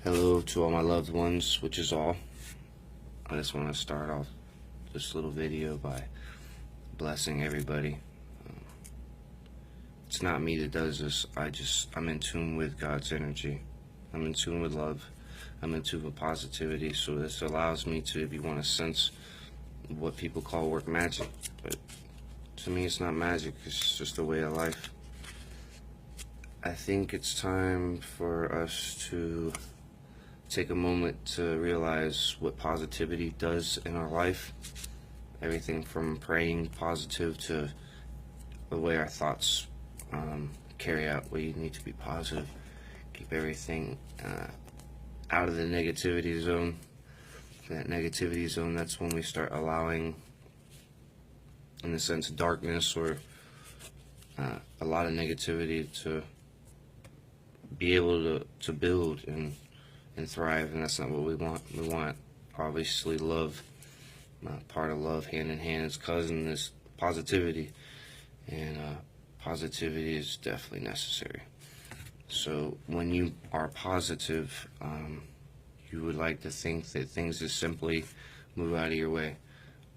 Hello to all my loved ones, which is all. I just want to start off this little video by blessing everybody. It's not me that does this. I'm in tune with God's energy. I'm in tune with love. I'm in tune with positivity. So this allows me to, if you want to sense what people call work magic. But to me, it's not magic. It's just a way of life. I think it's time for us to take a moment to realize what positivity does in our life. Everything from praying positive to the way our thoughts carry out. We need to be positive. Keep everything out of the negativity zone. That negativity zone, that's when we start allowing, in a sense, darkness or a lot of negativity to be able to build and thrive, and that's not what we want. We want, obviously, love. Part of love, hand in hand, is cousin, is positivity, and positivity is definitely necessary. So when you are positive, you would like to think that things just simply move out of your way.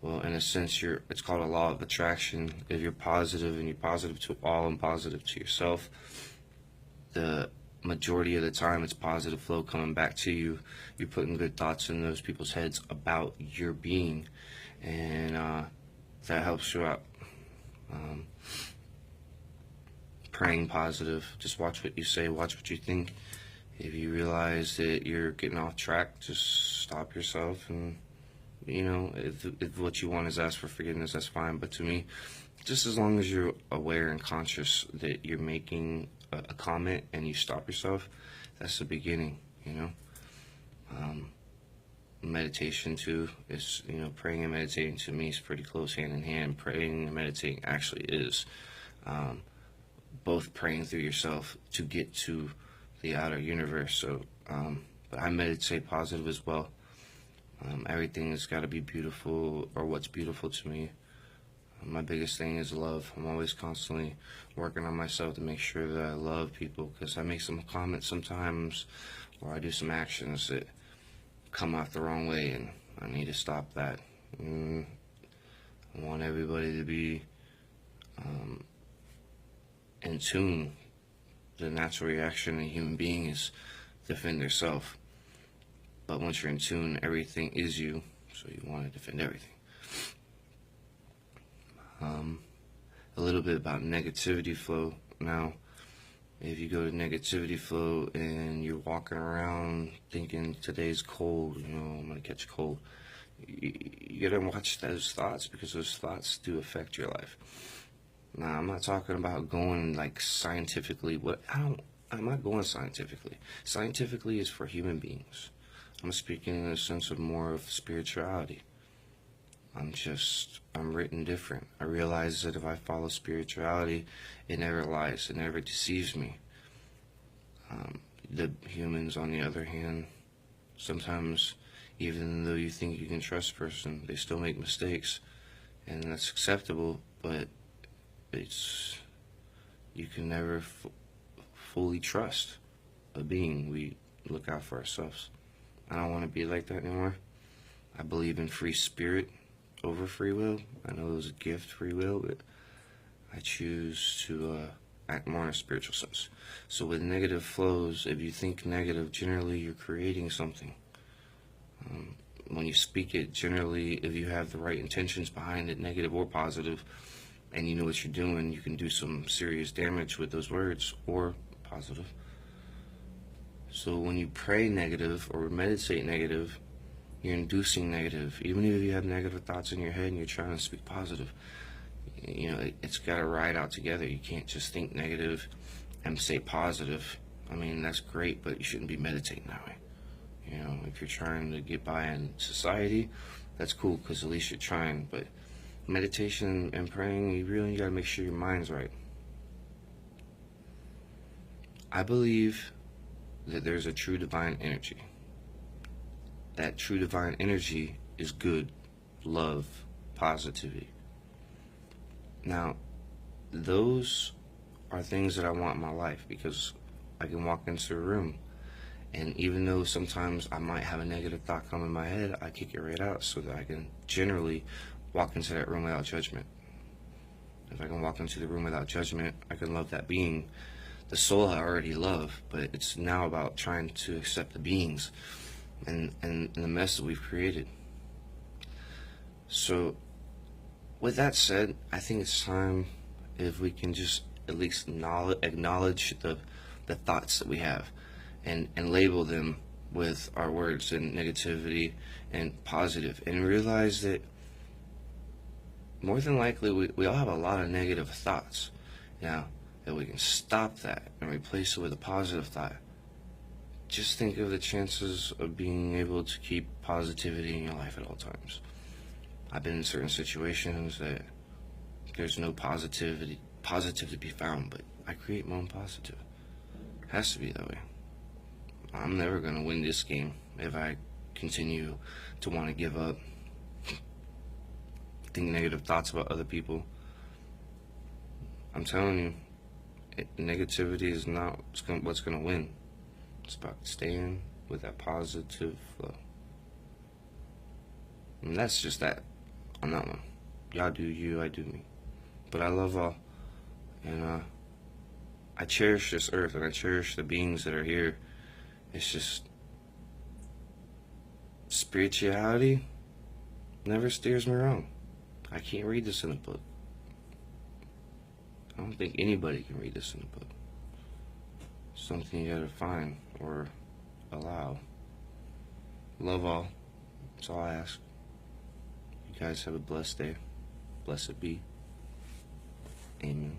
Well, in a sense, it's called a law of attraction. If you're positive and you're positive to all and positive to yourself, the majority of the time it's positive flow coming back to you. You're putting good thoughts in those people's heads about your being, and that helps you out. Praying positive, just watch what you say, watch what you think. If you realize that you're getting off track, just stop yourself, and if what you want is ask for forgiveness, that's fine. But to me, just as long as you're aware and conscious that you're making a comment and you stop yourself, that's the beginning. Meditation too is, praying and meditating to me is pretty close hand in hand. Praying and meditating actually is both praying through yourself to get to the outer universe. So but I meditate positive as well. Everything has got to be beautiful, or what's beautiful to me. My biggest thing is love. I'm always constantly working on myself to make sure that I love people, because I make some comments sometimes, or I do some actions that come out the wrong way, and I need to stop that. I want everybody to be in tune. The natural reaction in a human being is defend yourself. But once you're in tune, everything is you, so you want to defend everything. A little bit about negativity flow. Now, if you go to negativity flow and you're walking around thinking today's cold, I'm going to catch a cold, you got to watch those thoughts, because those thoughts do affect your life. Now, I'm not talking about going like scientifically. I'm not going scientifically. Scientifically is for human beings. I'm speaking in a sense of more of spirituality. I'm written different. I realize that if I follow spirituality, it never lies, it never deceives me. The humans, on the other hand, sometimes, even though you think you can trust a person, they still make mistakes, and that's acceptable, but you can never fully trust a being. We look out for ourselves. I don't want to be like that anymore. I believe in free spirit over free will. I know there's a gift, free will, but I choose to act more in a spiritual sense. So with negative flows, if you think negative, generally you're creating something. When you speak it, generally, if you have the right intentions behind it, negative or positive, and you know what you're doing, you can do some serious damage with those words, or positive. So when you pray negative or meditate negative, you're inducing negative. Even if you have negative thoughts in your head and you're trying to speak positive, it's got to ride out together. You can't just think negative and say positive. I mean, that's great, but you shouldn't be meditating that way. If you're trying to get by in society, that's cool, because at least you're trying. But meditation and praying, you got to make sure your mind's right. I believe that there's a true divine energy. That true divine energy is good, love, positivity. Now, those are things that I want in my life, because I can walk into a room And even though sometimes I might have a negative thought come in my head, I kick it right out so that I can generally walk into that room without judgment. If I can walk into the room without judgment, I can love that being. The soul I already love, but it's now about trying to accept the beings and the mess that we've created. So, with that said, I think it's time if we can just at least acknowledge the thoughts that we have and label them with our words and negativity and positive, and realize that more than likely we all have a lot of negative thoughts. Now, if we can stop that and replace it with a positive thought, just think of the chances of being able to keep positivity in your life at all times. I've been in certain situations that there's no positive to be found, but I create my own positive. It has to be that way. I'm never going to win this game if I continue to want to give up, think negative thoughts about other people. I'm telling you, negativity is not what's going to win. It's about staying with that positive flow. And that's just that on that one. Y'all do you, I do me. But I love all. And I cherish this earth, and I cherish the beings that are here. It's just spirituality never steers me wrong. I can't read this in a book. I don't think anybody can read this in a book. Something you gotta find or allow. Love all. That's all I ask. You guys have a blessed day. Blessed be. Amen.